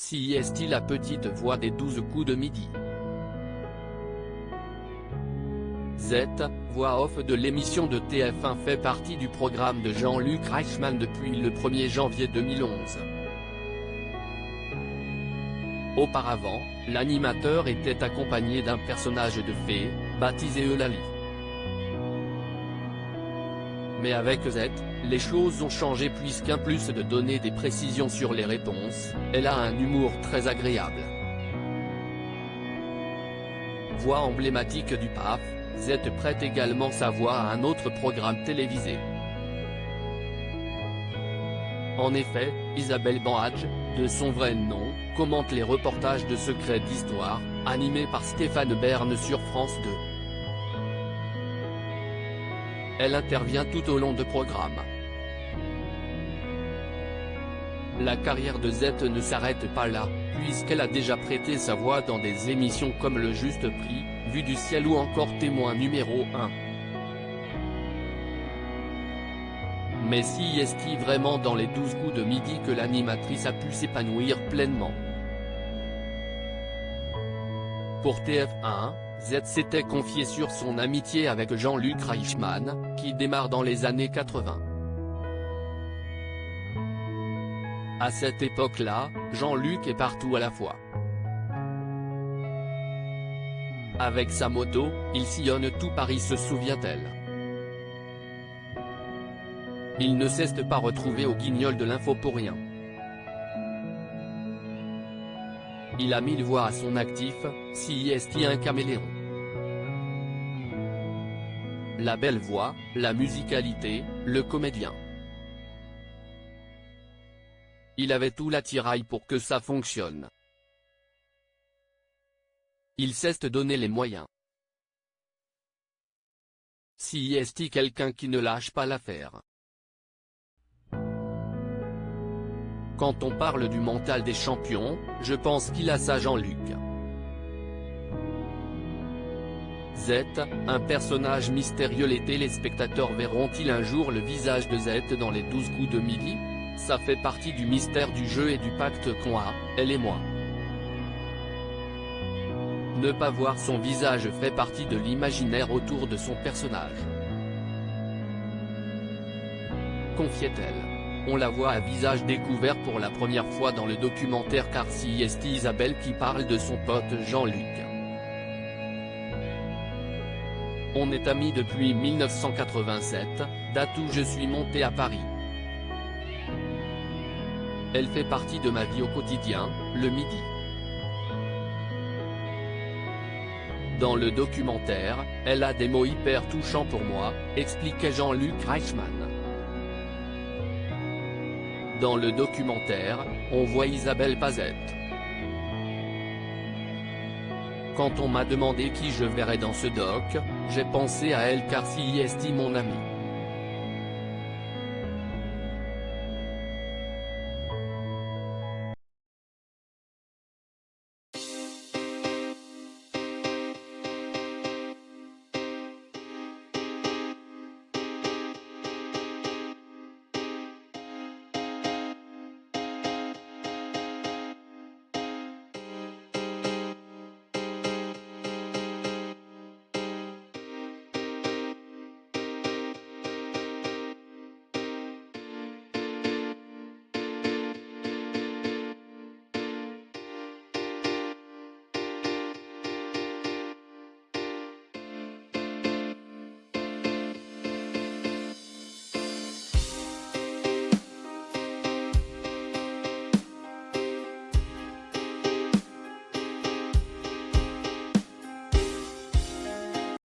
CIST la petite voix des 12 coups de midi. Z, voix off de l'émission de TF1 fait partie du programme de Jean-Luc Reichmann depuis le 1er janvier 2011. Auparavant, l'animateur était accompagné d'un personnage de fée, baptisé Eulalie. Mais avec Z, les choses ont changé puisqu'en plus de donner des précisions sur les réponses, elle a un humour très agréable. Voix emblématique du PAF, Z prête également sa voix à un autre programme télévisé. En effet, Isabelle Banhadj, de son vrai nom, commente les reportages de Secrets d'Histoire, animés par Stéphane Bern sur France 2. Elle intervient tout au long de programme. La carrière de Z ne s'arrête pas là, puisqu'elle a déjà prêté sa voix dans des émissions comme Le Juste Prix, Vue du ciel ou encore Témoin numéro 1. Mais si est-il vraiment dans les 12 coups de midi que l'animatrice a pu s'épanouir pleinement? Pour TF1, Z s'était confié sur son amitié avec Jean-Luc Reichmann, qui démarre dans les années 80. À cette époque-là, Jean-Luc est partout à la fois. Avec sa moto, il sillonne tout Paris, se souvient-elle. Il ne cesse de pas retrouver au Guignol de l'info pour rien. Il a 1000 voix à son actif, si est un caméléon. La belle voix, la musicalité, le comédien. Il avait tout l'attirail pour que ça fonctionne. Il cesse de donner les moyens. Si est quelqu'un qui ne lâche pas l'affaire. Quand on parle du mental des champions, je pense qu'il a ça Jean-Luc. Z, un personnage mystérieux. Les téléspectateurs verront-ils un jour le visage de Z dans les 12 coups de midi? Ça fait partie du mystère du jeu et du pacte qu'on a, elle et moi. Ne pas voir son visage fait partie de l'imaginaire autour de son personnage. Confiait-elle. On la voit à visage découvert pour la première fois dans le documentaire Car si est Isabelle qui parle de son pote Jean-Luc. On est amis depuis 1987, date où je suis monté à Paris. Elle fait partie de ma vie au quotidien, le midi. Dans le documentaire, elle a des mots hyper touchants pour moi, expliquait Jean-Luc Reichmann. Dans le documentaire, on voit Isabelle Pazette. Quand on m'a demandé qui je verrais dans ce doc, j'ai pensé à elle car si est mon amie.